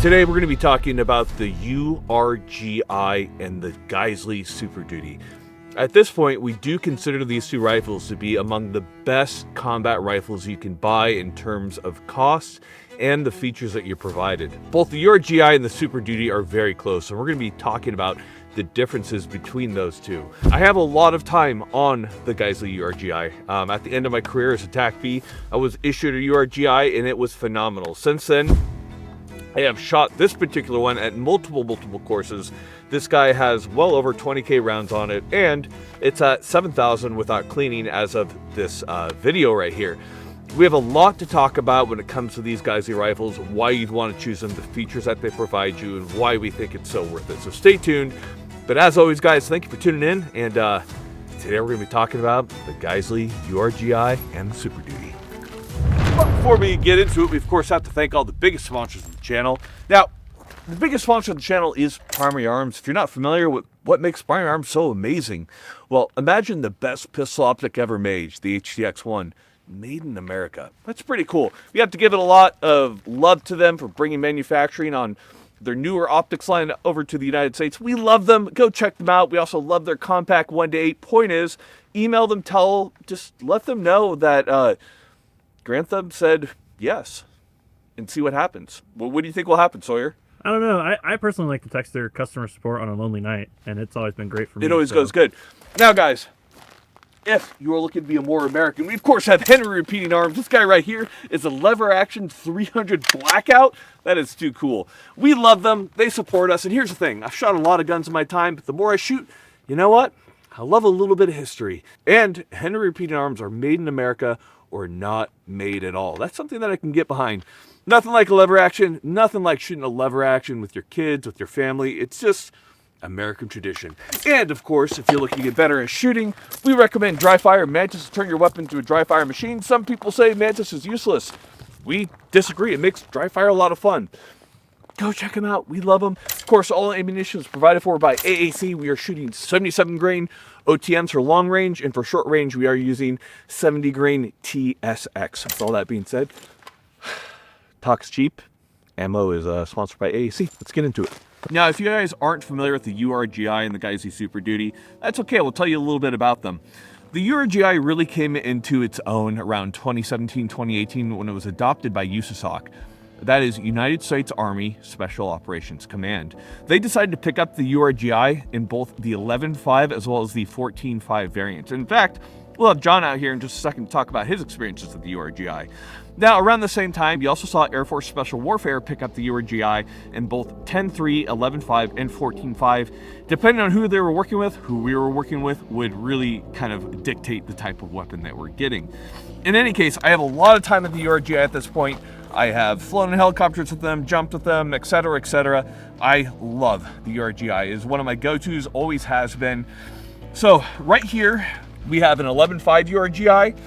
Today we're going to be talking about the URGI and the Geissele Superduty. At this point, we do consider these two rifles to be among the best combat rifles you can buy in terms of cost and the features that you're provided. Both the URGI and the Superduty are very close, and we're going to be talking about the differences between those two. I have a lot of time on the Geissele URGI. At the end of my career as a TAC B, I was issued a URGI and it was phenomenal. Since then, I have shot this particular one at multiple courses. This guy has well over 20K rounds on it, and it's at 7,000 without cleaning as of this video right here. We have a lot to talk about when it comes to these Geissele rifles, why you'd want to choose them, the features that they provide you, and why we think it's so worth it. So stay tuned. But as always, guys, thank you for tuning in. And today we're going to be talking about the Geissele URGI and the Superduty. But before we get into it, we of course have to thank all the biggest sponsors of the channel. Now, the biggest sponsor of the channel is Primary Arms. If you're not familiar with what makes Primary Arms so amazing, well, imagine the best pistol optic ever made, the HTX-1, made in America. That's pretty cool. We have to give it a lot of love to them for bringing manufacturing on their newer optics line over to the United States. We love them. Go check them out. We also love their compact 1-8. Point is, email them, just let them know that Grantham said yes, and see what happens. Well, what do you think will happen, Sawyer? I don't know. I personally like to text their customer support on a lonely night, and it's always been great for me. It always goes good. Now, guys, if you are looking to be a more American, we of course have Henry Repeating Arms. This guy right here is a lever action 300 Blackout. That is too cool. We love them. They support us. And here's the thing. I've shot a lot of guns in my time, but the more I shoot, you know what? I love a little bit of history. And Henry Repeating Arms are made in America or not made at all. That's something that I can get behind. Nothing like a lever action. Nothing like shooting a lever action with your kids, with your family. It's just American tradition. And of course, if you're looking to get better at shooting, we recommend dry fire Mantis to turn your weapon into a dry fire machine. Some people say Mantis is useless. We disagree. It makes dry fire a lot of fun. Go check them out. We love them. Of course, all ammunition is provided for by AAC. We are shooting 77 grain OTMs for long range, and for short range, we are using 70 grain TSX. With all that being said, talk's cheap. Ammo is sponsored by AAC. Let's get into it. Now, if you guys aren't familiar with the URGI and the Geissele Superduty, that's okay. We'll tell you a little bit about them. The URGI really came into its own around 2017, 2018 when it was adopted by USASOC. That is United States Army Special Operations Command. They decided to pick up the URGI in both the 11.5 as well as the 14.5 variants. In fact, we'll have John out here in just a second to talk about his experiences with the URGI. Now, around the same time, you also saw Air Force Special Warfare pick up the URGI in both 10.3, 11.5, and 14.5. Depending on who they were working with, who we were working with, would really kind of dictate the type of weapon that we're getting. In any case, I have a lot of time at the URGI at this point. I have flown in helicopters with them, jumped with them, etc., etc. I love the URGI. It is one of my go-tos, always has been. So right here, we have an 11.5 URGI.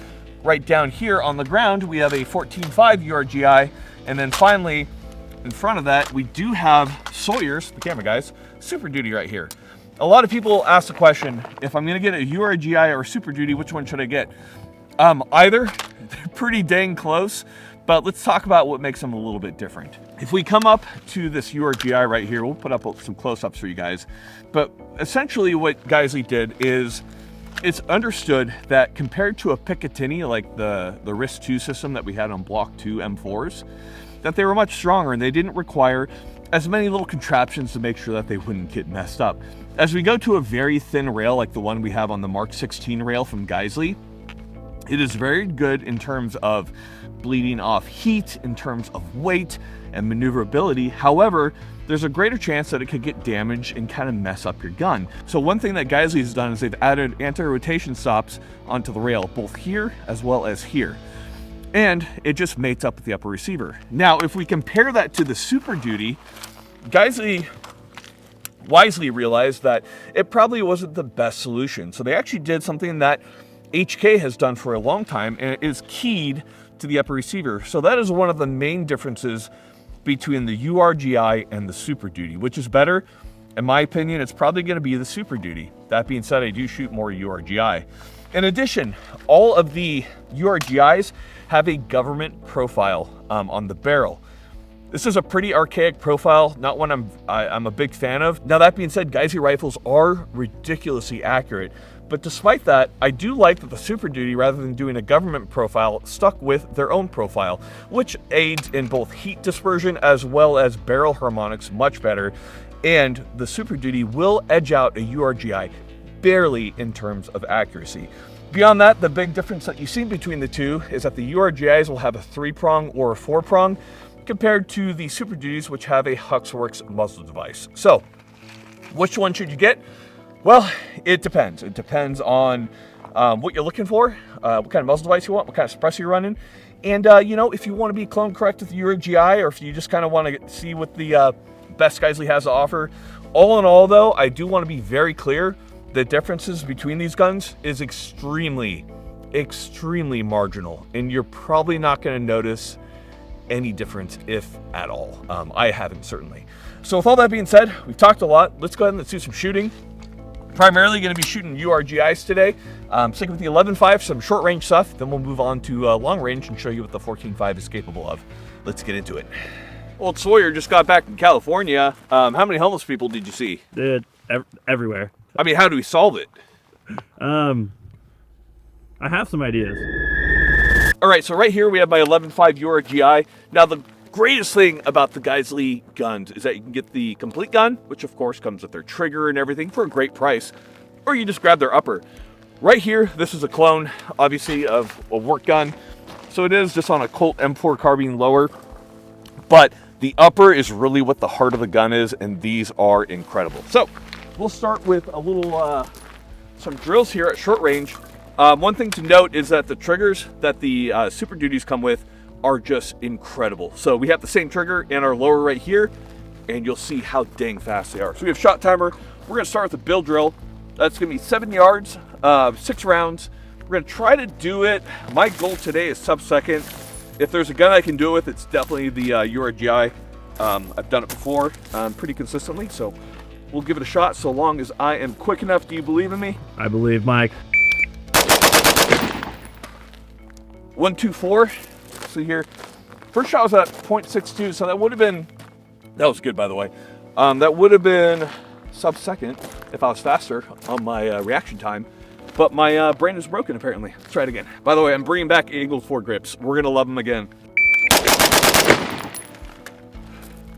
Right down here on the ground, we have a 14.5 URGI. And then finally, in front of that, we do have Sawyer's, the camera guys, Superduty right here. A lot of people ask the question, if I'm gonna get a URGI or a Superduty, which one should I get? Either. They're pretty dang close. But let's talk about what makes them a little bit different. If we come up to this URGI right here, we'll put up some close-ups for you guys. But essentially what Geissele did is, it's understood that compared to a Picatinny, like the RIS-2 system that we had on Block 2 M4s, that they were much stronger and they didn't require as many little contraptions to make sure that they wouldn't get messed up. As we go to a very thin rail like the one we have on the Mark 16 rail from Geissele, it is very good in terms of bleeding off heat, in terms of weight and maneuverability. However, there's a greater chance that it could get damaged and kind of mess up your gun. So one thing that Geissele has done is they've added anti-rotation stops onto the rail, both here as well as here. And it just mates up with the upper receiver. Now, if we compare that to the Superduty, Geissele wisely realized that it probably wasn't the best solution. So they actually did something that HK has done for a long time, and it is keyed to the upper receiver. So that is one of the main differences between the URGI and the Superduty. Which is better? In my opinion, it's probably going to be the Superduty. That being said, I do shoot more URGI. In addition, all of the URGIs have a government profile on the barrel. This is a pretty archaic profile, not one I'm a big fan of. Now that being said, Geissele rifles are ridiculously accurate, but despite that, I do like that the Superduty, rather than doing a government profile, stuck with their own profile, which aids in both heat dispersion as well as barrel harmonics much better, and the Superduty will edge out a URGI barely in terms of accuracy. Beyond that, the big difference that you see between the two is that the URGIs will have a 3-prong or a 4-prong, compared to the Superduties, which have a Huxworks muzzle device. So, which one should you get? Well, it depends. It depends on what you're looking for, what kind of muzzle device you want, what kind of suppressor you're running, and you know, if you want to be clone correct with the URGI, or if you just kind of want to see what the best Geissele has to offer. All in all, though, I do want to be very clear: the differences between these guns is extremely marginal, and you're probably not going to notice any difference, if at all. I haven't, certainly. So with all that being said, we've talked a lot. Let's go ahead and let's do some shooting. Primarily going to be shooting URGIs today. Sticking with the 11.5, some short range stuff. Then we'll move on to long range and show you what the 14.5 is capable of. Let's get into it. Old Sawyer just got back from California. How many homeless people did you see? Everywhere. I mean, how do we solve it? I have some ideas. All right, so right here we have my 11.5 URGI. Now, the greatest thing about the Geissele guns is that you can get the complete gun, which of course comes with their trigger and everything for a great price, or you just grab their upper. Right here, this is a clone, obviously, of a work gun. So it is just on a Colt M4 carbine lower, but the upper is really what the heart of the gun is, and these are incredible. So we'll start with a little, some drills here at short range. One thing to note is that the triggers that the Superduties come with are just incredible. So we have the same trigger in our lower right here, and you'll see how dang fast they are. So we have shot timer. We're gonna start with the bill drill. That's gonna be 7 yards, 6 rounds. We're gonna try to do it. My goal today is sub-second. If there's a gun I can do it with, it's definitely the URGI. I've done it before pretty consistently, so we'll give it a shot so long as I am quick enough. Do you believe in me? I believe, Mike. 124. See here, first shot was at 0.62, so that would have been, that was good, by the way. That would have been sub-second if I was faster on my reaction time, but my brain is broken apparently. Let's try it again. By the way, I'm bringing back Eagle 4 grips. We're gonna love them again.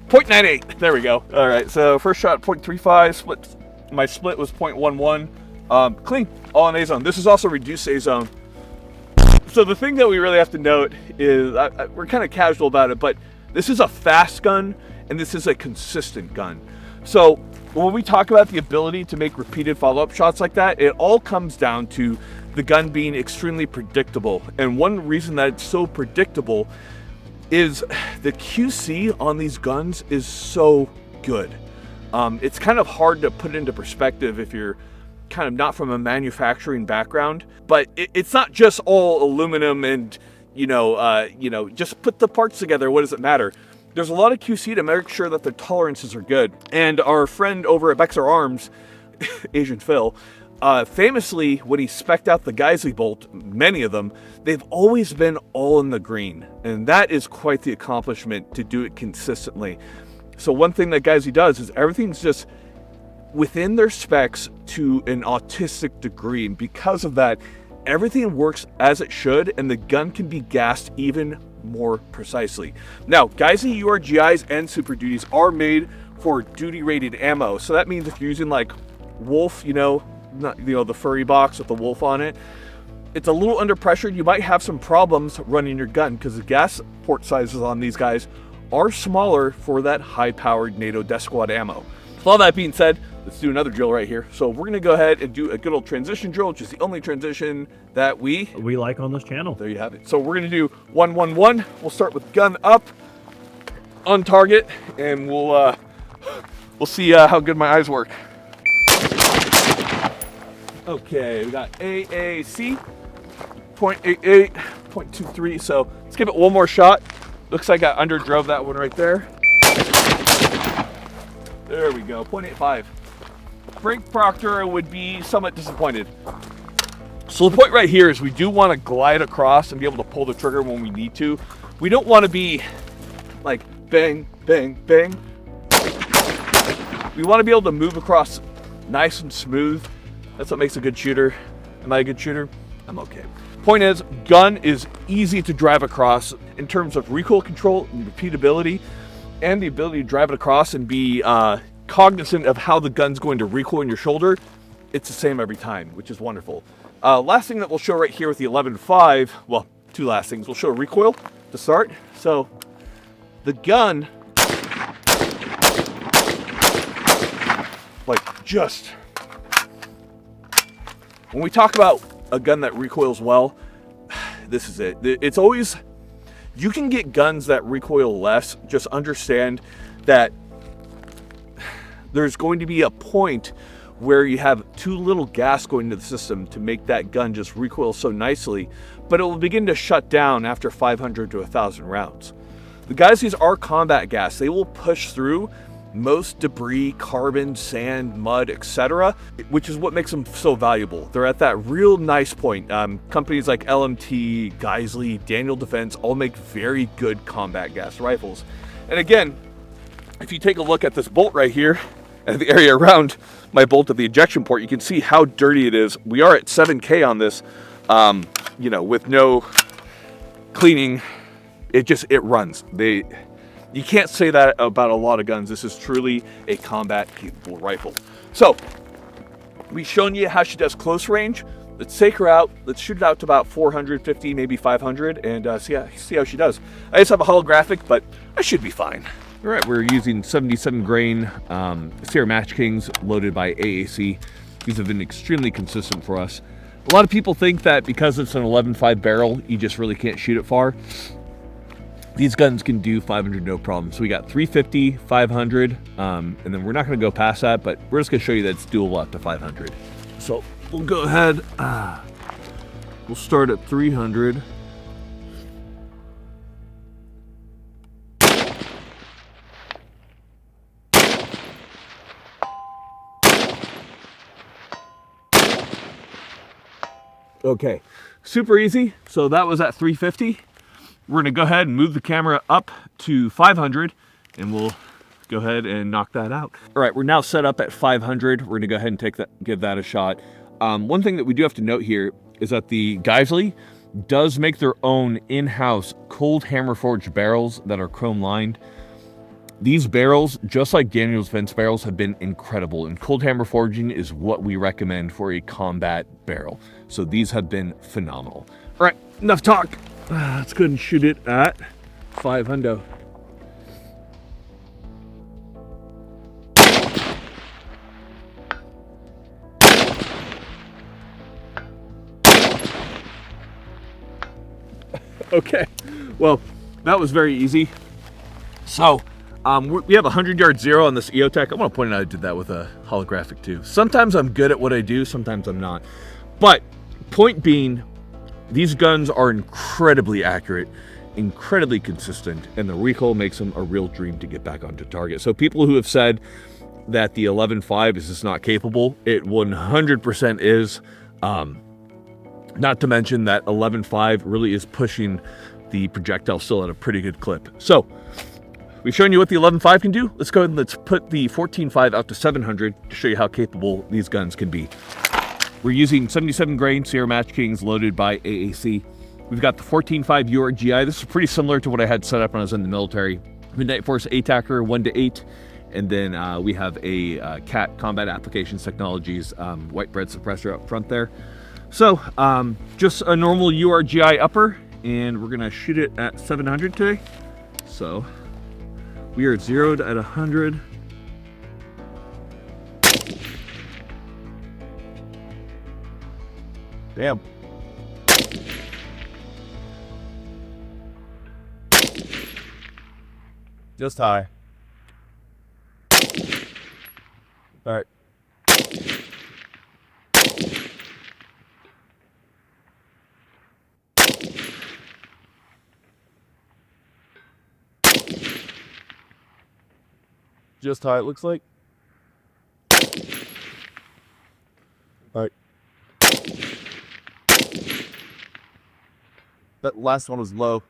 0.98. There we go. All right, so first shot 0.35. Split. My split was 0.11. Clean. All in A zone. This is also reduced A zone. So the thing that we really have to note is, we're kind of casual about it, but this is a fast gun and this is a consistent gun. So when we talk about the ability to make repeated follow-up shots like that, it all comes down to the gun being extremely predictable. And one reason that it's so predictable is the QC on these guns is so good. It's kind of hard to put into perspective if you're kind of not from a manufacturing background, but it's not just all aluminum and just put the parts together. What does it matter? There's a lot of QC to make sure that the tolerances are good. And our friend over at Bexar Arms, Asian Phil, famously, when he spec'd out the Geissele bolt, many of them, they've always been all in the green, and that is quite the accomplishment to do it consistently. So one thing that Geissele does is everything's just within their specs to an autistic degree, and because of that, everything works as it should, and the gun can be gassed even more precisely. Now, Geissele URGIs and Superduties are made for duty-rated ammo, so that means if you're using like Wolf, the furry box with the Wolf on it, it's a little under pressure. You might have some problems running your gun because the gas port sizes on these guys are smaller for that high-powered NATO Death Squad ammo. With all that being said, let's do another drill right here. So we're going to go ahead and do a good old transition drill, which is the only transition that we like on this channel. There you have it. So we're going to do 1-1-1. We'll start with gun up on target, and we'll see how good my eyes work. Okay, we got AAC 0.88, 0.23. So let's give it one more shot. Looks like I underdrove that one right there. There we go, 0.85. Frank Proctor would be somewhat disappointed. So the point right here is we do want to glide across and be able to pull the trigger when we need to. We don't want to be like bang, bang, bang. We want to be able to move across nice and smooth. That's what makes a good shooter. Am I a good shooter? I'm okay. Point is, gun is easy to drive across in terms of recoil control and repeatability, and the ability to drive it across and be cognizant of how the gun's going to recoil in your shoulder. It's the same every time, which is wonderful. Last thing that we'll show right here with the 11.5, well, two last things. We'll show recoil to start. So the gun, like, just, when we talk about a gun that recoils well, this is it. It's always, you can get guns that recoil less. Just understand that there's going to be a point where you have too little gas going into the system to make that gun just recoil so nicely, but it will begin to shut down after 500 to 1,000 rounds. The Geissele's are combat gas. They will push through most debris, carbon, sand, mud, etc., which is what makes them so valuable. They're at that real nice point. Companies like LMT, Geissele, Daniel Defense all make very good combat gas rifles. And again, if you take a look at this bolt right here, and the area around my bolt of the ejection port, you can see how dirty it is. We are at 7K on this, you know, with no cleaning. It runs. You can't say that about a lot of guns. This is truly a combat capable rifle. So we've shown you how she does close range. Let's take her out. Let's shoot it out to about 450, maybe 500, and see how she does. I just have a holographic, but I should be fine. All right, we're using 77 grain Sierra Match Kings loaded by AAC. These have been extremely consistent for us. A lot of people think that because it's an 11.5 barrel, you just really can't shoot it far. These guns can do 500 no problem. So we got 350, 500, and then we're not gonna go past that, but we're just gonna show you that it's doable up to 500. So we'll go ahead, we'll start at 300. Okay, super easy. So that was at 350. We're gonna go ahead and move the camera up to 500 and we'll go ahead and knock that out. All right, we're now set up at 500. We're gonna go ahead and give that a shot. One thing that we do have to note here is that the Geissele does make their own in-house cold hammer forged barrels that are chrome lined. These barrels, just like Daniel's Defense barrels, have been incredible, and cold hammer forging is what we recommend for a combat barrel. So these have been phenomenal. All right, enough talk. Let's go ahead and shoot it at 500. Okay, well, that was very easy. So, we have a 100-yard zero on this EOTech. I'm gonna point out I did that with a holographic too. Sometimes I'm good at what I do, sometimes I'm not. But point being, these guns are incredibly accurate, incredibly consistent, and the recoil makes them a real dream to get back onto target. So people who have said that the 11.5 is just not capable, it 100% is. Not to mention that 11.5 really is pushing the projectile still at a pretty good clip. So we've shown you what the 11.5 can do. Let's go ahead and let's put the 14.5 out to 700 to show you how capable these guns can be. We're using 77 grain Sierra Match Kings loaded by AAC. We've got the 14.5 URGI. This is pretty similar to what I had set up when I was in the military. Midnight Force ATACR 1-8. And then we have a CAT Combat Applications Technologies white bread suppressor up front there. So just a normal URGI upper, and we're gonna shoot it at 700 today. So we are zeroed at 100. Damn. Just high. All right. Just high, it looks like. All right. That last one was low.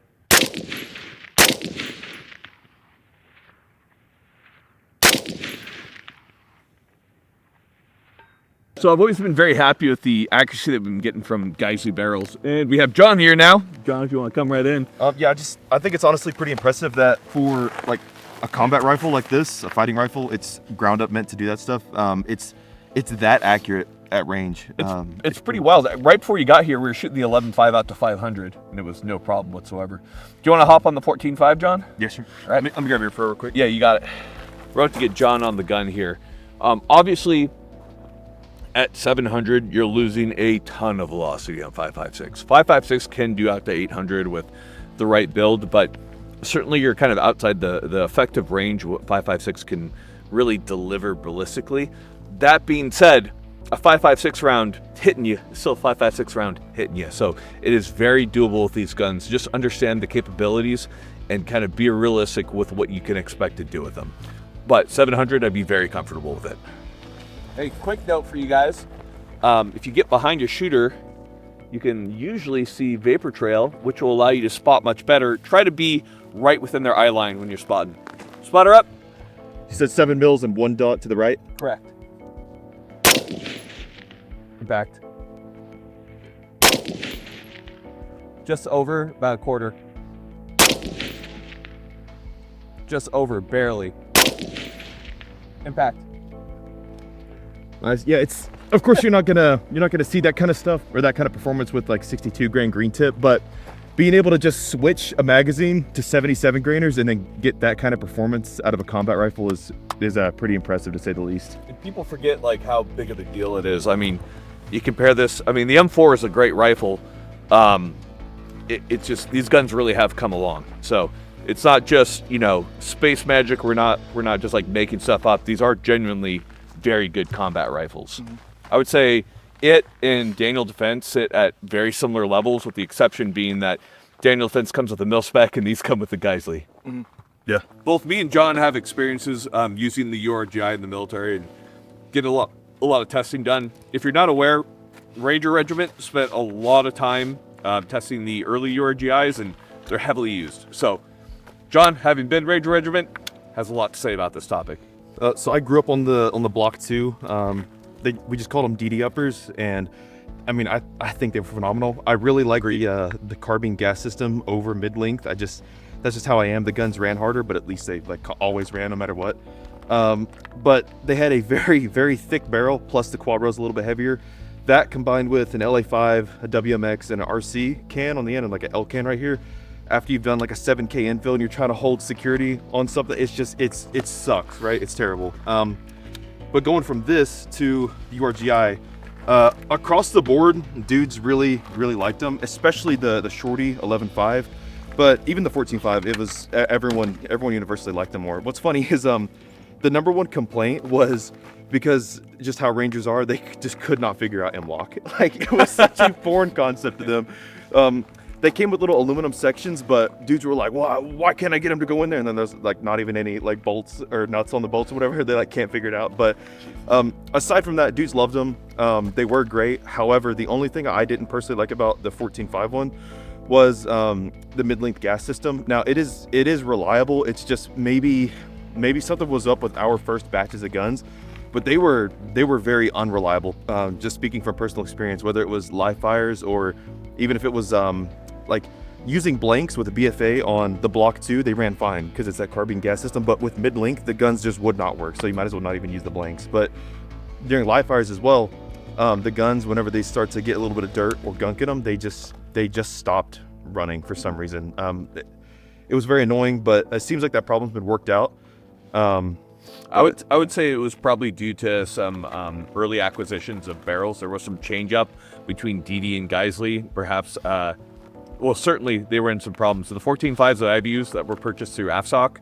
So I've always been very happy with the accuracy that we've been getting from Geissele barrels. And we have John here now. John, if you want to come right in. Yeah, I think it's honestly pretty impressive that for like a combat rifle like this, a fighting rifle, it's ground up meant to do that stuff. It's that accurate at range. It's pretty wild. Right before you got here, we were shooting the 11.5 out to 500, and it was no problem whatsoever. Do you want to hop on the 14.5, John? Yes, sir. All right. Let me grab your real quick. Yeah, you got it. We're about to get John on the gun here. Obviously, at 700, you're losing a ton of velocity on 5.56. 5.56 can do out to 800 with the right build, but certainly you're kind of outside the effective range of what 5.56 can really deliver ballistically. That being said, a 5.56 round hitting you is still a 5.56 round hitting you. So it is very doable with these guns. Just understand the capabilities and kind of be realistic with what you can expect to do with them. But 700, I'd be very comfortable with it. Hey, quick note for you guys. If you get behind your shooter, you can usually see vapor trail, which will allow you to spot much better. Try to be right within their eye line when you're spotting. Spotter up. You said 7 mils and 1 dot to the right? Correct. Backed. Just over, about a quarter. Just over, barely. Impact. Nice. Yeah, it's of course you're not gonna see that kind of stuff or that kind of performance with like 62 grain green tip, but being able to just switch a magazine to 77 grainers and then get that kind of performance out of a combat rifle is pretty impressive, to say the least. And people forget like how big of a deal it is. I mean, you compare this. I mean, the M4 is a great rifle. It's just these guns really have come along. So it's not just space magic. We're not just like making stuff up. These are genuinely very good combat rifles. Mm-hmm. I would say it and Daniel Defense sit at very similar levels, with the exception being that Daniel Defense comes with a mil spec and these come with the Geissele. Mm-hmm. Yeah. Both me and John have experiences using the URGI in the military and getting a lot of testing done. If you're not aware, Ranger Regiment spent a lot of time testing the early URGIs, and they're heavily used. So John, having been Ranger Regiment, has a lot to say about this topic. So I grew up on the Block 2. We just called them DD uppers, and I mean I think they were phenomenal. I really like the carbine gas system over mid-length. That's just how I am. The guns ran harder, but at least they like always ran no matter what. But they had a very, very thick barrel, plus the quad rail's a little bit heavier. That combined with an LA5, a WMX, and an RC can on the end, and like an L can right here. After you've done like a 7K infill and you're trying to hold security on something, it sucks, right? It's terrible. But going from this to the URGI, across the board, dudes really, really liked them, especially the shorty 11.5. But even the 14.5, it was everyone universally liked them more. What's funny is the number one complaint was because just how Rangers are, they just could not figure out M-lock. Like, it was such a foreign concept to them. They came with little aluminum sections, but dudes were like, why can't I get them to go in there? And then there's like not even any like bolts or nuts on the bolts or whatever. They like can't figure it out. But aside from that, dudes loved them. They were great. However, the only thing I didn't personally like about the 14.5 one was the mid-length gas system. Now it is reliable. It's just maybe something was up with our first batches of guns, but they were very unreliable. Just speaking from personal experience, whether it was live fires or even if it was like using blanks with a BFA on the Block 2, they ran fine because it's that carbine gas system. But with mid-length, the guns just would not work. So you might as well not even use the blanks. But during live fires as well, the guns, whenever they start to get a little bit of dirt or gunk in them, they just stopped running for some reason. It was very annoying, but it seems like that problem's been worked out. I would say it was probably due to some early acquisitions of barrels. There was some change up between DD and Geissele, perhaps. Well, certainly they were in some problems. So the 14.5s that I've used that were purchased through AFSOC,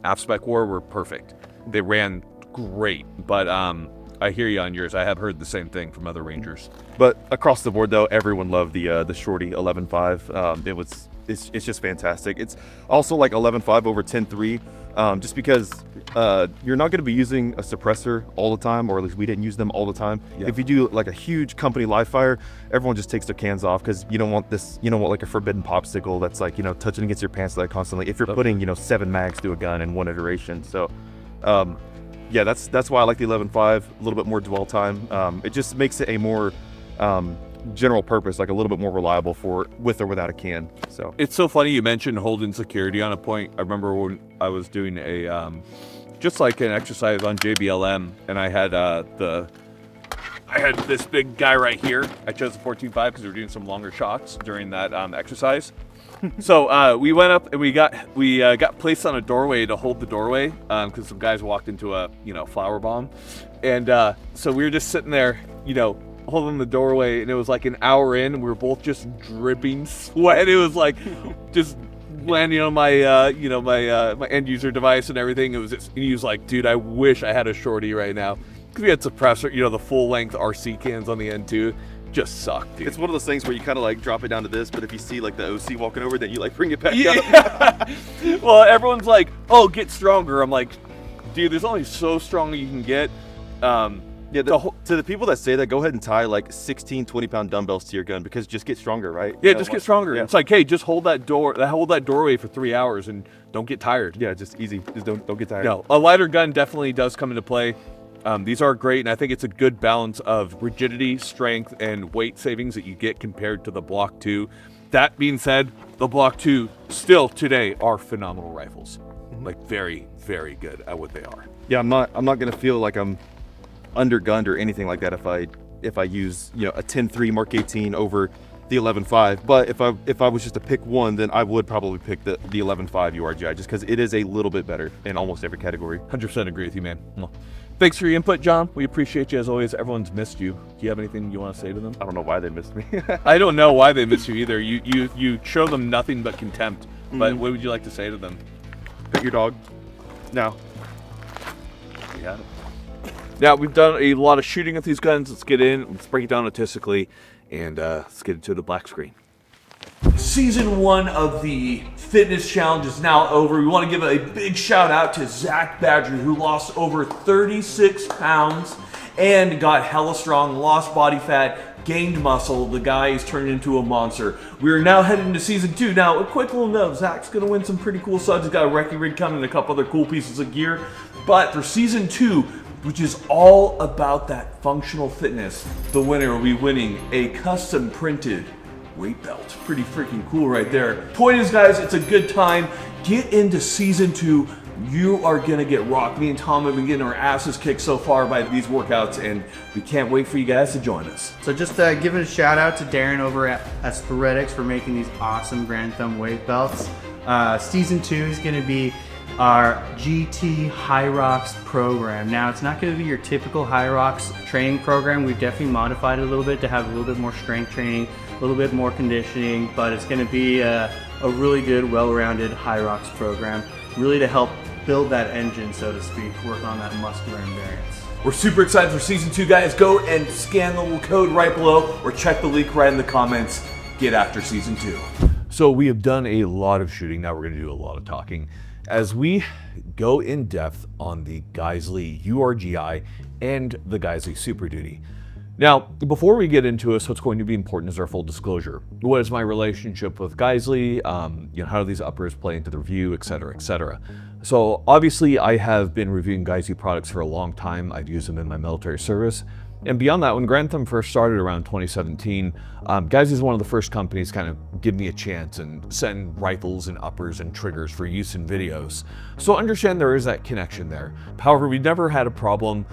AFSPEC War, were perfect. They ran great, but I hear you on yours. I have heard the same thing from other Rangers. But across the board, though, everyone loved the shorty 11.5. It's just fantastic. It's also like 11.5 over 10.3. Just because you're not going to be using a suppressor all the time, or at least we didn't use them all the time. Yeah. If you do like a huge company live fire, everyone just takes their cans off because you don't want like a forbidden popsicle that's like, touching against your pants like constantly if you're putting, 7 mags to a gun in one iteration. So yeah, that's why I like the 11.5, a little bit more dwell time. It just makes it a more general purpose, like a little bit more reliable for with or without a can. So it's so funny you mentioned holding security on a point. I remember when I was doing a just like an exercise on JBLM, and I had this big guy right here. I chose the 14.5 because we were doing some longer shots during that exercise. So we went up and we got placed on a doorway to hold the doorway because some guys walked into a flower bomb, and so we were just sitting there, holding the doorway, and it was like an hour in, and we were both just dripping sweat. It was like just landing on my my end user device and everything. It was just, and he was like, dude, I wish I had a shorty right now, because we had suppressor, the full length RC cans on the end too. Just sucked, dude. it's one of those things where you kind of like drop it down to this, but if you see like the OC walking over, then you like bring it back up. Well, everyone's like, oh, get stronger. I'm like, dude, there's only so strong you can get. Yeah, to the people that say that, go ahead and tie like 16 20-pound dumbbells to your gun, because just get stronger, right? Yeah, just get stronger. Yeah. It's like, hey, just hold that doorway for 3 hours and don't get tired. Yeah, just easy. Just don't get tired. No, a lighter gun definitely does come into play. These are great, and I think it's a good balance of rigidity, strength, and weight savings that you get compared to the Block 2. That being said, the Block 2 still today are phenomenal rifles. Like very, very good at what they are. Yeah, I'm not gonna feel like I'm undergunned or anything like that if I use a 10.3 Mark 18 over the 11.5. But if I was just to pick one, then I would probably pick the 11.5 URGI, just because it is a little bit better in almost every category. 100% agree with you, man. Well, thanks for your input, John. We appreciate you as always. Everyone's missed you. Do you have anything you want to say to them? I don't know why they missed me. I don't know why they miss you either. You show them nothing but contempt. But what would you like to say to them? Pet your dog. Now. Yeah. Now, we've done a lot of shooting with these guns. Let's get in, let's break it down artistically, and let's get into the black screen. Season 1 of the fitness challenge is now over. We want to give a big shout out to Zach Badger, who lost over 36 pounds and got hella strong, lost body fat, gained muscle. The guy is turned into a monster. We are now heading into season 2. Now, a quick little note, Zach's going to win some pretty cool subs. He's got a recce rig coming and a couple other cool pieces of gear. But for season 2, which is all about that functional fitness, the winner will be winning a custom printed weight belt. Pretty freaking cool right there. Point is, guys, it's a good time. Get into season 2. You are gonna get rocked. Me and Tom have been getting our asses kicked so far by these workouts, and we can't wait for you guys to join us. So just giving a shout out to Darren over at Sporedics for making these awesome Grand Thumb weight belts. Season 2 is gonna be our GT High Rocks program. Now, it's not going to be your typical High Rocks training program. We've definitely modified it a little bit to have a little bit more strength training, a little bit more conditioning, but it's going to be a really good, well-rounded High Rocks program, really to help build that engine, so to speak, work on that muscular endurance. We're super excited for season 2, guys. Go and scan the little code right below or check the link right in the comments. Get after season 2. So we have done a lot of shooting. Now we're going to do a lot of talking as we go in depth on the Geissele URGI and the Geissele Superduty. Now, before we get into this, what's going to be important is our full disclosure. What is my relationship with Geissele? How do these uppers play into the review, et cetera, et cetera. So obviously I have been reviewing Geissele products for a long time. I've used them in my military service. And beyond that, when Grand Thumb first started around 2017, Geissele is one of the first companies to kind of give me a chance and send rifles and uppers and triggers for use in videos. So understand there is that connection there. However, we've never had a problem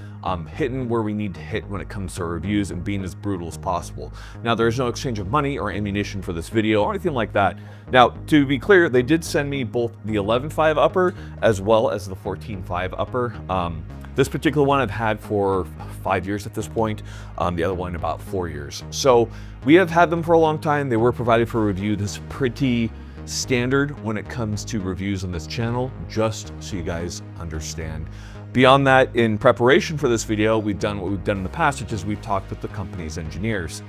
hitting where we need to hit when it comes to our reviews and being as brutal as possible. Now, there's no exchange of money or ammunition for this video or anything like that. Now, to be clear, they did send me both the 11.5 upper as well as the 14.5 upper. This particular one I've had for 5 years at this point, the other one about 4 years. So we have had them for a long time. They were provided for review. This is pretty standard when it comes to reviews on this channel, just so you guys understand. Beyond that, in preparation for this video, we've done what we've done in the past, which is we've talked with the company's engineers.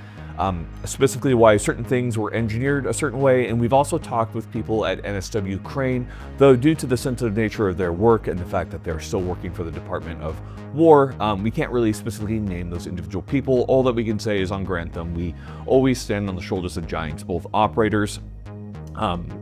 Specifically why certain things were engineered a certain way, and we've also talked with people at NSW Crane, though due to the sensitive nature of their work and the fact that they're still working for the Department of War, we can't really specifically name those individual people. All that we can say is on Grand Thumb, we always stand on the shoulders of giants, both operators,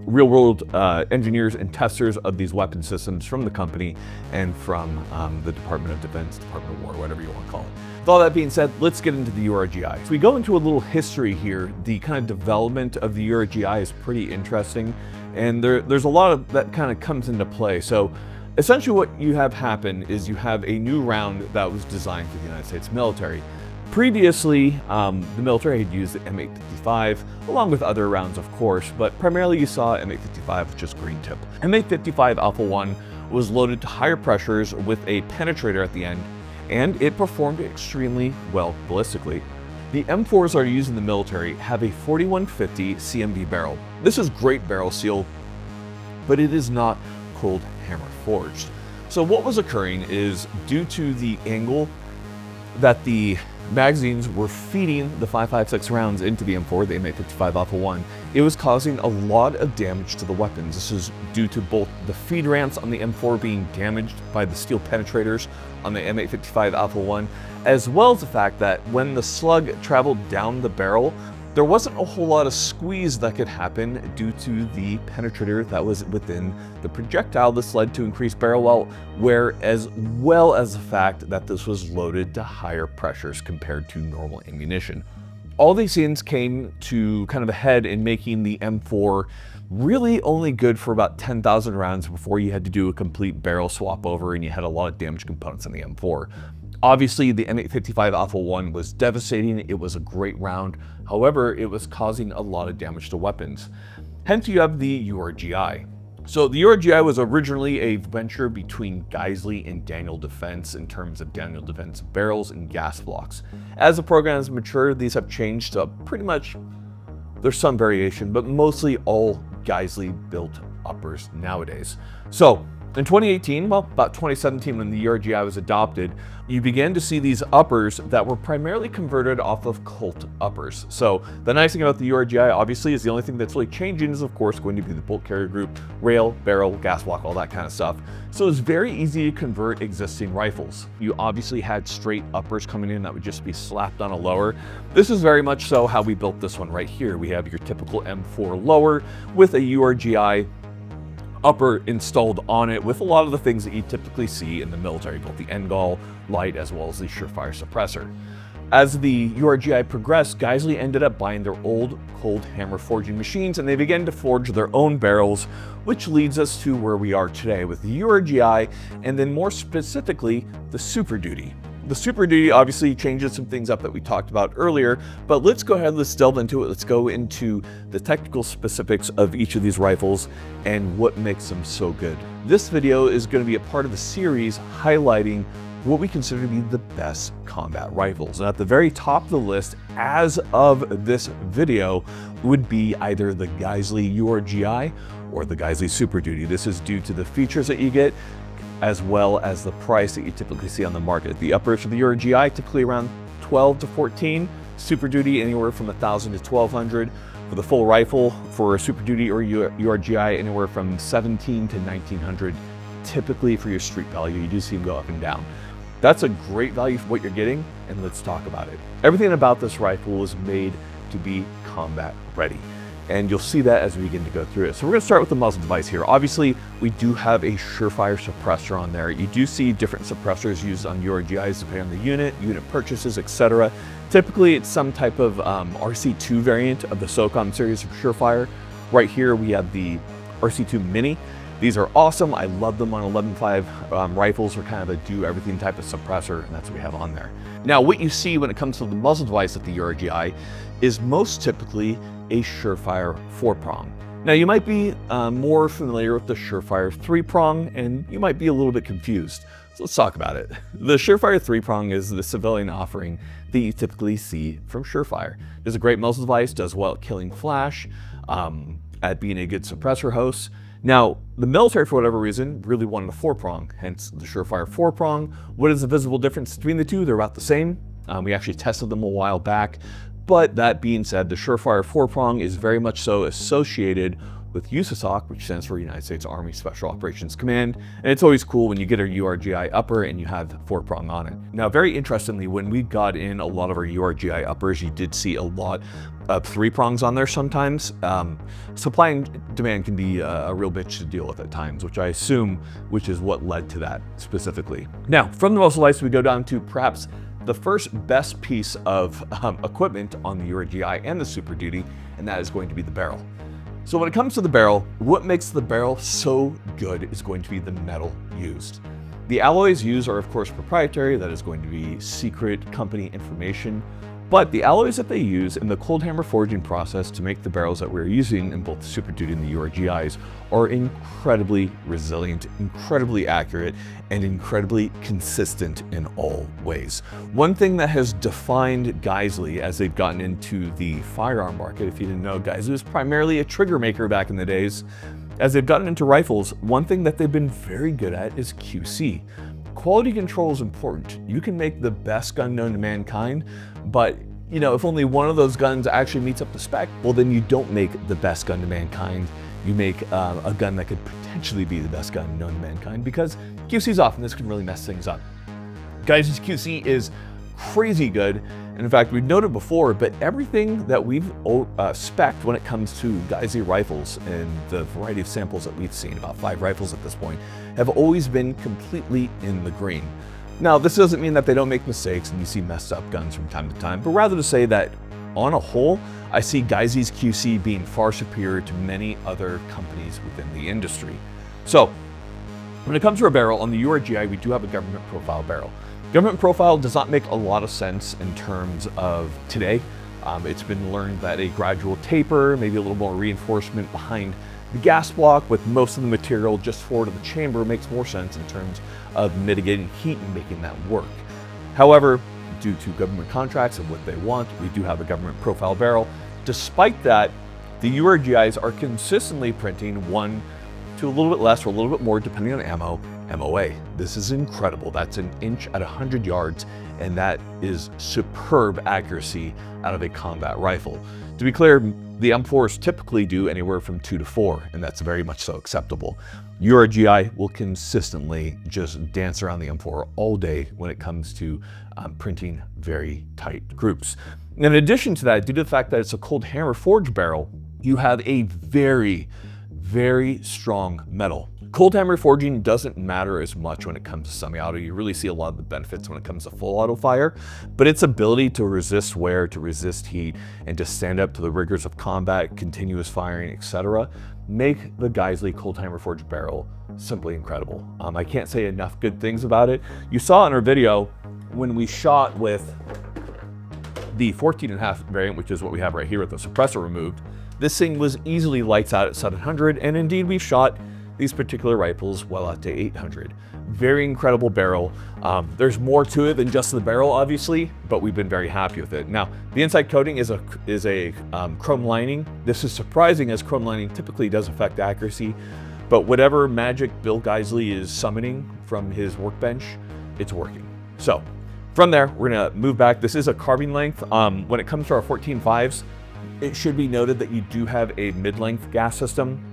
real world engineers and testers of these weapon systems from the company and from the Department of Defense, Department of War, whatever you want to call it. With all that being said, let's get into the URGI. So we go into a little history here. The kind of development of the URGI is pretty interesting, and there's a lot of that kind of comes into play. So essentially what you have happen is you have a new round that was designed for the United States military. Previously, the military had used the M855, along with other rounds, of course, but primarily you saw M855 with just green tip. M855 Alpha 1 was loaded to higher pressures with a penetrator at the end, and it performed extremely well ballistically. The M4s that are used in the military have a 4150 CMV barrel. This is great barrel seal, but it is not cold hammer forged. So what was occurring is, due to the angle that the magazines were feeding the 5.56 rounds into the M4, the M855 Alpha 1, it was causing a lot of damage to the weapons. This is due to both the feed ramps on the M4 being damaged by the steel penetrators on the M855 Alpha 1, as well as the fact that when the slug traveled down the barrel, there wasn't a whole lot of squeeze that could happen due to the penetrator that was within the projectile. This led to increased barrel wear, as well as the fact that this was loaded to higher pressures compared to normal ammunition. All these things came to kind of a head in making the M4 really only good for about 10,000 rounds before you had to do a complete barrel swap over and you had a lot of damaged components on the M4. Obviously, the M855 Alpha 1 was devastating. It was a great round. However, it was causing a lot of damage to weapons. Hence, you have the URGI. So the URGI was originally a venture between Geissele and Daniel Defense in terms of Daniel Defense barrels and gas blocks. As the program has matured, these have changed to pretty much, there's some variation, but mostly all Geissele built uppers nowadays. So in 2018, well, about 2017 when the URGI was adopted, you began to see these uppers that were primarily converted off of Colt uppers. So the nice thing about the URGI, obviously, is the only thing that's really changing is, of course, going to be the bolt carrier group, rail, barrel, gas block, all that kind of stuff. So it's very easy to convert existing rifles. You obviously had straight uppers coming in that would just be slapped on a lower. This is very much so how we built this one right here. We have your typical M4 lower with a URGI upper installed on it with a lot of the things that you typically see in the military, both the end gall, light, as well as the surefire suppressor. As the URGI progressed, Geissele ended up buying their old cold hammer forging machines and they began to forge their own barrels, which leads us to where we are today with the URGI and then more specifically, the Superduty. The Superduty obviously changes some things up that we talked about earlier, but let's go ahead, let's delve into it. Let's go into the technical specifics of each of these rifles and what makes them so good. This video is going to be a part of a series highlighting what we consider to be the best combat rifles. And at the very top of the list, as of this video, would be either the Geissele URGI or the Geissele Superduty. This is due to the features that you get, as well as the price that you typically see on the market. The uppers for the URGI typically around 12 to 14, Superduty anywhere from 1,000 to 1,200. For the full rifle for a Superduty or URGI, anywhere from 17 to 1,900. Typically for your street value, you do see them go up and down. That's a great value for what you're getting, and let's talk about it. Everything about this rifle was made to be combat ready. And you'll see that as we begin to go through it. So we're gonna start with the muzzle device here. Obviously, we do have a surefire suppressor on there. You do see different suppressors used on URGIs depending on the unit purchases, etc. Typically, it's some type of RC2 variant of the SOCOM series of surefire. Right here, we have the RC2 Mini. These are awesome. I love them on 11.5 rifles. They're kind of a do-everything type of suppressor, and that's what we have on there. Now, what you see when it comes to the muzzle device at the URGI is most typically a Surefire 4-prong. Now, you might be more familiar with the Surefire 3-prong, and you might be a little bit confused. So let's talk about it. The Surefire 3-prong is the civilian offering that you typically see from Surefire. It's a great muzzle device, does well at killing flash, at being a good suppressor host. Now, the military, for whatever reason, really wanted a 4-prong, hence the Surefire 4-prong. What is the visible difference between the two? They're about the same. We actually tested them a while back. But that being said, the Surefire 4-prong is very much so associated with USASOC, which stands for United States Army Special Operations Command. And it's always cool when you get a URGI upper and you have 4-prong on it. Now, very interestingly, when we got in a lot of our URGI uppers, you did see a lot of 3 prongs on there sometimes. Supply and demand can be a real bitch to deal with at times, which I assume, which is what led to that specifically. Now, from the muzzle lights, we go down to perhaps the first best piece of equipment on the URGI and the Super Duty, and that is going to be the barrel. So when it comes to the barrel, what makes the barrel so good is going to be the metal used. The alloys used are of course proprietary, that is going to be secret company information, but the alloys that they use in the cold hammer forging process to make the barrels that we're using in both the Super Duty and the URGIs are incredibly resilient, incredibly accurate, and incredibly consistent in all ways. One thing that has defined Geissele as they've gotten into the firearm market, if you didn't know, Geissele was primarily a trigger maker back in the days. As they've gotten into rifles, one thing that they've been very good at is QC. Quality control is important. You can make the best gun known to mankind, but you know, if only one of those guns actually meets up to spec, well then you don't make the best gun to mankind. You make a gun that could potentially be the best gun known to mankind, because QC is off and this can really mess things up. Guys, QC is crazy good. And in fact, we've noted before, but everything that we've spec'd when it comes to Geissele rifles and the variety of samples that we've seen, about 5 rifles at this point, have always been completely in the green. Now, this doesn't mean that they don't make mistakes and you see messed up guns from time to time, but rather to say that on a whole, I see Geissele's QC being far superior to many other companies within the industry. So, when it comes to a barrel, on the URGI, we do have a government profile barrel. Government profile does not make a lot of sense in terms of today. It's been learned that a gradual taper, maybe a little more reinforcement behind the gas block with most of the material just forward of the chamber makes more sense in terms of mitigating heat and making that work. However, due to government contracts and what they want, we do have a government profile barrel. Despite that, the URGIs are consistently printing 1 to a little bit less or a little bit more depending on ammo, MOA. This is incredible. That's an inch at 100 yards, and that is superb accuracy out of a combat rifle. To be clear, the M4s typically do anywhere from 2 to 4, and that's very much so acceptable. URGI will consistently just dance around the M4 all day when it comes to printing very tight groups. In addition to that, due to the fact that it's a cold hammer forged barrel, you have a very, very strong metal. Cold hammer forging doesn't matter as much when it comes to semi-auto. You really see a lot of the benefits when it comes to full auto fire, but its ability to resist wear, to resist heat, and to stand up to the rigors of combat, continuous firing, etc., make the Geissele cold hammer forged barrel simply incredible. I can't say enough good things about it. You saw in our video when we shot with the 14.5 variant, which is what we have right here with the suppressor removed, this thing was easily lights out at 700, and indeed we've shot these particular rifles well out to 800. Very incredible barrel. There's more to it than just the barrel, obviously, but we've been very happy with it. Now, the inside coating is a chrome lining. This is surprising, as chrome lining typically does affect accuracy, but whatever magic Bill Geissele is summoning from his workbench, it's working. So, from there, we're gonna move back. This is a carbine length. When it comes to our 14.5s, it should be noted that you do have a mid-length gas system.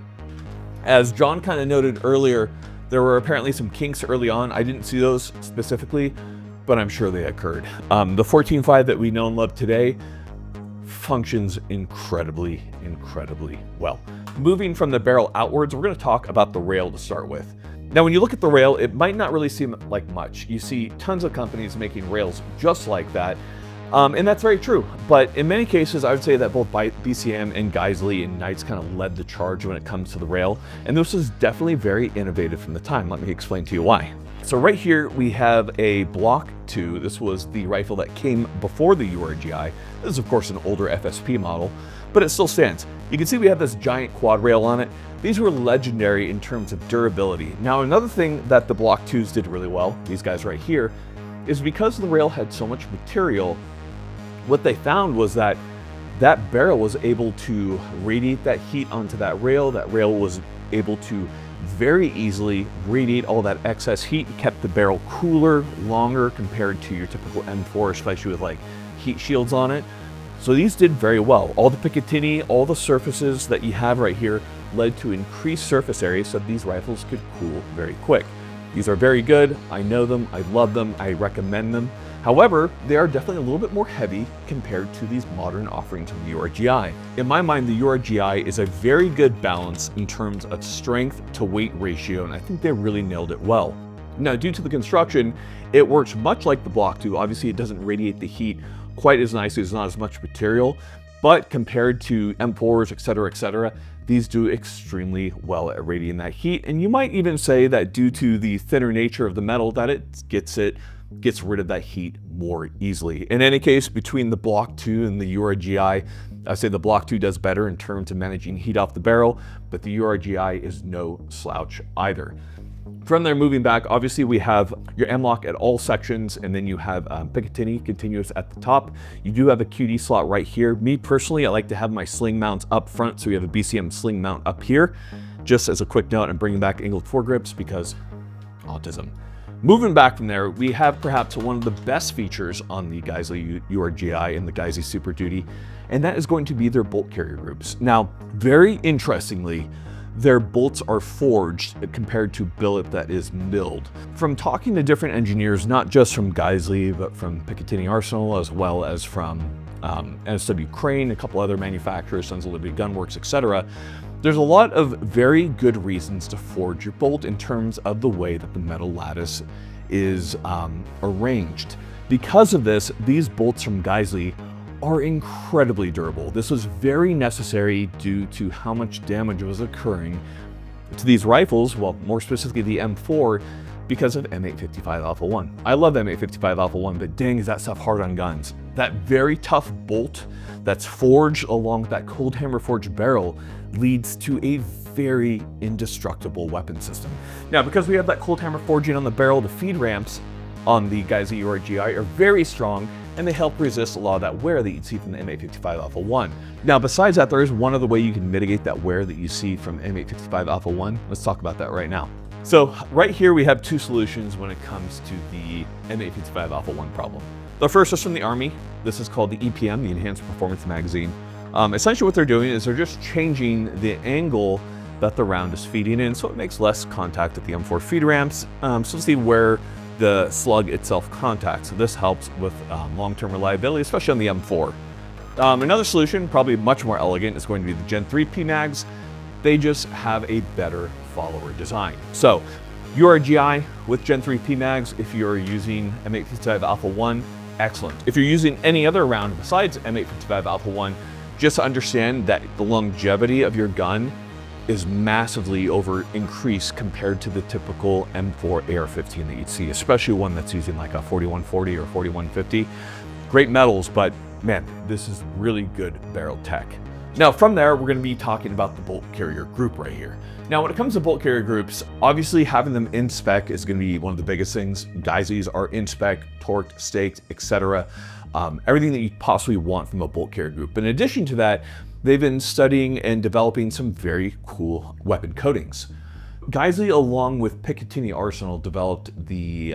As John kind of noted earlier, there were apparently some kinks early on. I didn't see those specifically, but I'm sure they occurred. The 14.5 that we know and love today functions incredibly, incredibly well. Moving from the barrel outwards, we're going to talk about the rail to start with. Now, when you look at the rail, it might not really seem like much. You see tons of companies making rails just like that. And that's very true, but in many cases, I would say that both BCM and Geissele and Knights kind of led the charge when it comes to the rail, and this was definitely very innovative from the time. Let me explain to you why. So right here, we have a Block 2. This was the rifle that came before the URGI. This is, of course, an older FSP model, but it still stands. You can see we have this giant quad rail on it. These were legendary in terms of durability. Now, another thing that the Block 2s did really well, these guys right here, is because the rail had so much material, what they found was that that barrel was able to radiate that heat onto that rail. That rail was able to very easily radiate all that excess heat, kept the barrel cooler, longer compared to your typical M4, especially with like heat shields on it. So these did very well. All the Picatinny, all the surfaces that you have right here led to increased surface area so these rifles could cool very quick. These are very good. I know them, I love them, I recommend them. However, they are definitely a little bit more heavy compared to these modern offerings from the URGI. In my mind, the URGI is a very good balance in terms of strength to weight ratio, and I think they really nailed it well. Now, due to the construction, it works much like the Block 2. Obviously, it doesn't radiate the heat quite as nicely, there's not as much material, but compared to M4s, etc., these do extremely well at radiating that heat. And you might even say that due to the thinner nature of the metal, that it gets rid of that heat more easily. In any case, between the Block 2 and the URGI, I say the Block 2 does better in terms of managing heat off the barrel, but the URGI is no slouch either. From there, moving back, obviously we have your M-LOK at all sections, and then you have Picatinny continuous at the top. You do have a QD slot right here. Me personally, I like to have my sling mounts up front, so we have a BCM sling mount up here. Just as a quick note, I'm bringing back angled foregrips because autism. Moving back from there, we have perhaps one of the best features on the Geissele URGI and the Geissele Superduty, and that is going to be their bolt carrier groups. Now, very interestingly, their bolts are forged compared to billet that is milled. From talking to different engineers, not just from Geissele, but from Picatinny Arsenal, as well as from NSW Crane, a couple other manufacturers, Sons of Liberty Gunworks, etc., there's a lot of very good reasons to forge your bolt in terms of the way that the metal lattice is arranged. Because of this, these bolts from Geissele are incredibly durable. This was very necessary due to how much damage was occurring to these rifles, well, more specifically the M4, because of M855 Alpha 1. I love M855 Alpha 1, but dang, is that stuff hard on guns. That very tough bolt that's forged along with that cold hammer forged barrel leads to a very indestructible weapon system. Now, because we have that cold hammer forging on the barrel, the feed ramps on the Geissele URGI are very strong, and they help resist a lot of that wear that you'd see from the M855 Alpha 1. Now, besides that, there is one other way you can mitigate that wear that you see from M855 Alpha 1. Let's talk about that right now. So right here, we have two solutions when it comes to the M855 Alpha 1 problem. The first is from the Army. This is called the EPM, the Enhanced Performance Magazine. Essentially what they're doing is they're just changing the angle that the round is feeding in, so it makes less contact at the M4 feed ramps, so see where the slug itself contacts. So this helps with long-term reliability, especially on the M4. Another solution, probably much more elegant, is going to be the Gen 3 PMags. They just have a better follower design. So URGI with Gen 3 PMags, if you're using M855 Alpha 1, excellent. If you're using any other round besides M855 Alpha 1, just understand that the longevity of your gun is massively increased compared to the typical M4 AR-15 that you'd see, especially one that's using like a 4140 or 4150. Great metals, but man, this is really good barrel tech. Now from there, we're gonna be talking about the bolt carrier group right here. Now, when it comes to bolt carrier groups, obviously having them in spec is gonna be one of the biggest things. Geissele's are in spec, torqued, staked, etc. Everything that you possibly want from a bolt carrier group. But in addition to that, they've been studying and developing some very cool weapon coatings. Geissele, along with Picatinny Arsenal, developed the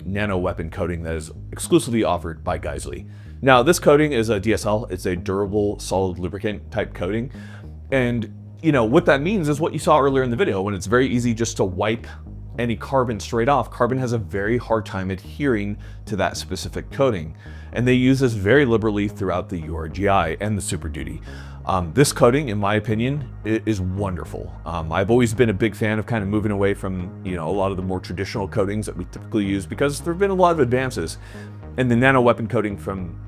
nano weapon coating that is exclusively offered by Geissele. Now, this coating is a DSL. It's a durable, solid lubricant type coating. And you know what that means is what you saw earlier in the video, when it's very easy just to wipe any carbon straight off. Carbon has a very hard time adhering to that specific coating. And they use this very liberally throughout the URGI and the Superduty. This coating, in my opinion, is wonderful. I've always been a big fan of kind of moving away from, you know, a lot of the more traditional coatings that we typically use, because there have been a lot of advances. And the nano weapon coating from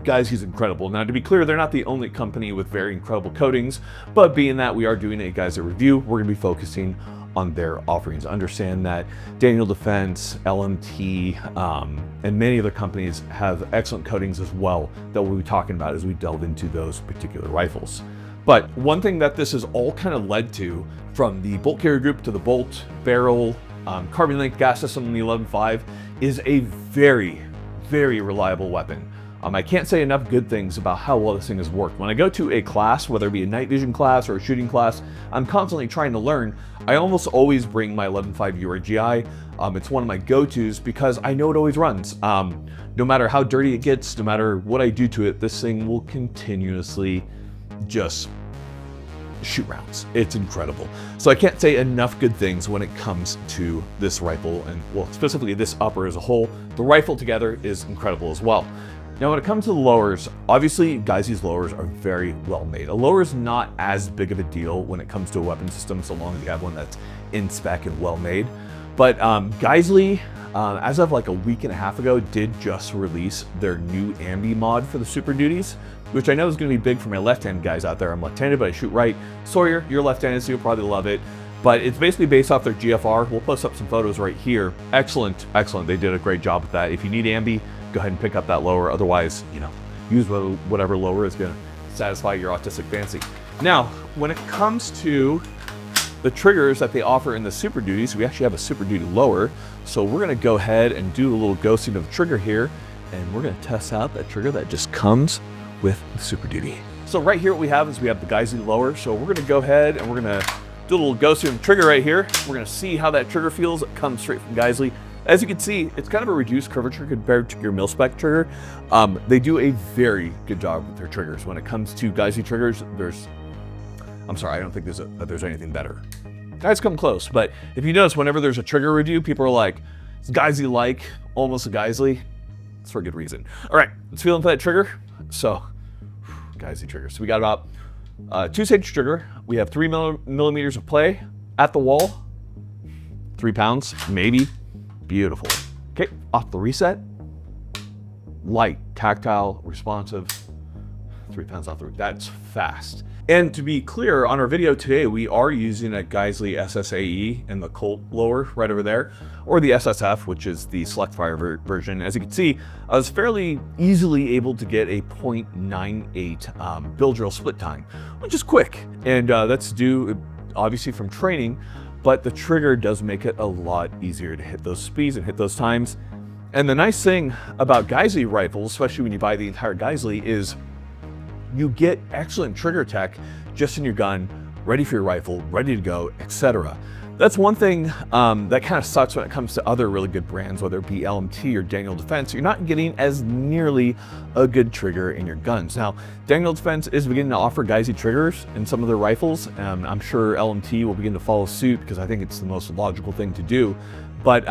Geissele is incredible. Now, to be clear, they're not the only company with very incredible coatings, but being that we are doing a Geissele review, we're gonna be focusing on their offerings. Understand that Daniel Defense, LMT, and many other companies have excellent coatings as well that we'll be talking about as we delve into those particular rifles. But one thing that this has all kind of led to, from the bolt carrier group to the bolt, barrel, carbon link gas system in the 11.5, is a very, very reliable weapon. I can't say enough good things about how well this thing has worked. When I go to a class, whether it be a night vision class or a shooting class, I'm constantly trying to learn. I almost always bring my 11.5 URGI. It's one of my go-tos because I know it always runs. No matter how dirty it gets, no matter what I do to it, this thing will continuously just shoot rounds. It's incredible. So I can't say enough good things when it comes to this rifle, and well, specifically this upper as a whole. The rifle together is incredible as well. Now when it comes to the lowers, obviously Geissele's lowers are very well made. A lower is not as big of a deal when it comes to a weapon system, so long as you have one that's in spec and well made. But Geissele, as of like a week and a half ago, did just release their new ambi mod for the Superduties, which I know is going to be big for my left-handed guys out there. I'm left-handed, but I shoot right. Sawyer, you're left-handed, so you'll probably love it. But it's basically based off their GFR. We'll post up some photos right here. Excellent, excellent. They did a great job with that. If you need ambi, go ahead and pick up that lower. Otherwise, you know, use whatever lower is going to satisfy your autistic fancy. Now, when it comes to the triggers that they offer in the Super Duties, we actually have a Super Duty lower. So we're gonna go ahead and do a little ghosting of the trigger here, and we're gonna test out that trigger that just comes with the Super Duty. So right here what we have is we have the Geissele lower. So we're gonna go ahead and we're gonna do a little ghosting of the trigger right here. We're gonna see how that trigger feels. It comes straight from Geissele. As you can see, it's kind of a reduced curvature compared to your mil-spec trigger. They do a very good job with their triggers. When it comes to Geissele triggers, I'm sorry, I don't think there's anything better. Guys come close, but if you notice, whenever there's a trigger review, people are like, is Geissele-like almost a Geissele? It's for a good reason. All right, let's feel into that trigger. So, Geissele trigger. So we got about 2-stage trigger. We have 3 millimeters of play at the wall. 3 pounds, maybe. Beautiful. Okay, off the reset. Light, tactile, responsive. 3 pounds off the reset. That's fast. And to be clear, on our video today, we are using a Geissele SSAE in the Colt lower right over there, or the SSF, which is the select fire version. As you can see, I was fairly easily able to get a 0.98 bill drill split time, which is quick. And that's due obviously from training, but the trigger does make it a lot easier to hit those speeds and hit those times. And the nice thing about Geissele rifles, especially when you buy the entire Geissele, is you get excellent trigger tech just in your gun, ready for your rifle, ready to go, etc. That's one thing that kind of sucks when it comes to other really good brands, whether it be LMT or Daniel Defense. You're not getting as nearly a good trigger in your guns. Now, Daniel Defense is beginning to offer Geissele triggers in some of their rifles. I'm sure LMT will begin to follow suit because I think it's the most logical thing to do. But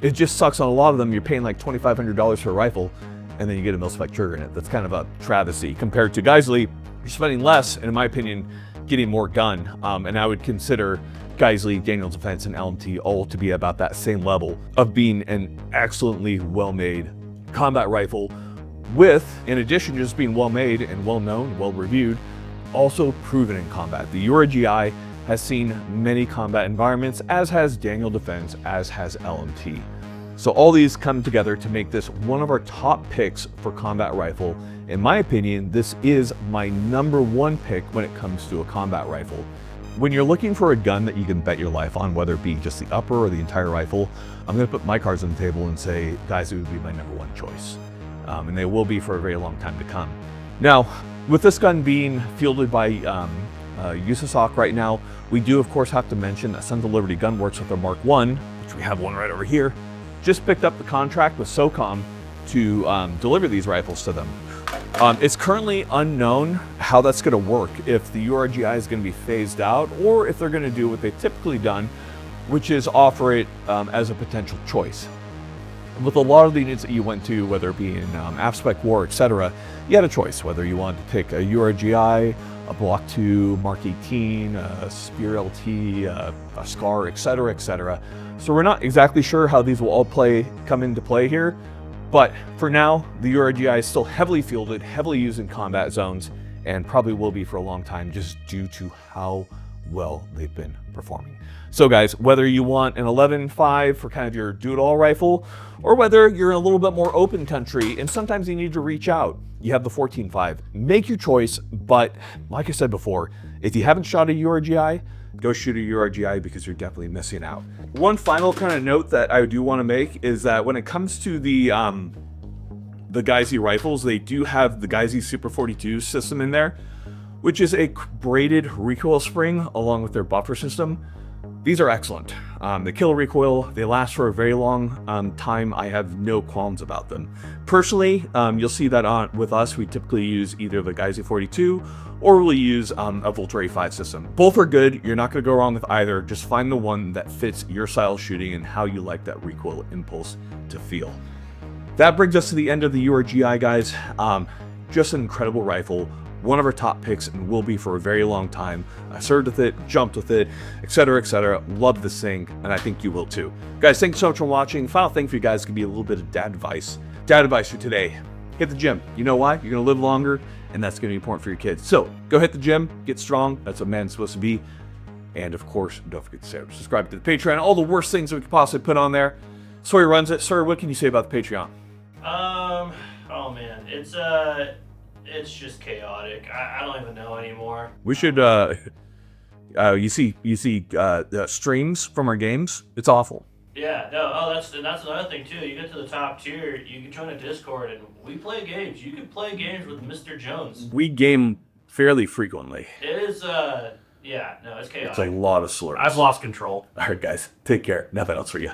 it just sucks on a lot of them. You're paying like $2,500 for a rifle, and then you get a mil-spec trigger in it. That's kind of a travesty. Compared to Geissele, you're spending less, and in my opinion, getting more gun. And I would consider Geissele, Daniel Defense, and LMT all to be about that same level of being an excellently well-made combat rifle with, in addition to just being well-made and well-known, well-reviewed, also proven in combat. The URGI has seen many combat environments, as has Daniel Defense, as has LMT. So all these come together to make this one of our top picks for combat rifle. In my opinion, this is my #1 pick when it comes to a combat rifle. When you're looking for a gun that you can bet your life on, whether it be just the upper or the entire rifle, I'm gonna put my cards on the table and say, guys, it would be my #1 choice. And they will be for a very long time to come. Now, with this gun being fielded by USASOC right now, we do of course have to mention that Sons of Liberty Gun Works with their Mark I, which we have one right over here, just picked up the contract with SOCOM to deliver these rifles to them. It's currently unknown how that's going to work, if the URGI is going to be phased out or if they're going to do what they've typically done, which is offer it as a potential choice. With a lot of the units that you went to, whether it be in AFSPEC War, etc., you had a choice whether you wanted to pick a URGI, a Block 2, Mark 18, a Spear LT, a SCAR, etc., etc. So we're not exactly sure how these will all come into play here, but for now, the URGI is still heavily fielded, heavily used in combat zones, and probably will be for a long time just due to how well they've been performing. So guys, whether you want an 11.5 for kind of your do-it-all rifle, or whether you're in a little bit more open country and sometimes you need to reach out, you have the 14.5. Make your choice, but like I said before, if you haven't shot a URGI, go shoot a URGI because you're definitely missing out. One final kind of note that I do want to make is that when it comes to the the Geissele rifles, they do have the Geissele Super 42 system in there, which is a braided recoil spring along with their buffer system. These are excellent. They kill recoil, they last for a very long time. I have no qualms about them. Personally, you'll see that with us, we typically use either the Geissele 42 or we'll use a Vulture A5 system. Both are good, you're not gonna go wrong with either. Just find the one that fits your style of shooting and how you like that recoil impulse to feel. That brings us to the end of the URGI, guys. Just an incredible rifle. One of our top picks and will be for a very long time. I served with it, jumped with it, etc., etc. Love this thing, and I think you will too. Guys, thanks so much for watching. Final thing for you guys could be a little bit of dad advice. Dad advice for today: hit the gym. You know why? You're gonna live longer, and that's gonna be important for your kids. So go hit the gym, get strong. That's what man's supposed to be. And of course, don't forget to subscribe to the Patreon. All the worst things that we could possibly put on there. Sawyer runs it. Sir, what can you say about the Patreon? Oh man, it's just chaotic. I don't even know anymore. We should, you see streams from our games? It's awful. Yeah, no, that's another thing too. You get to the top tier, you can join a Discord and we play games. You can play games with Mr. Jones. We game fairly frequently. It is, yeah, no, it's chaotic. It's a lot of slurs. I've lost control. All right, guys, take care. Nothing else for you.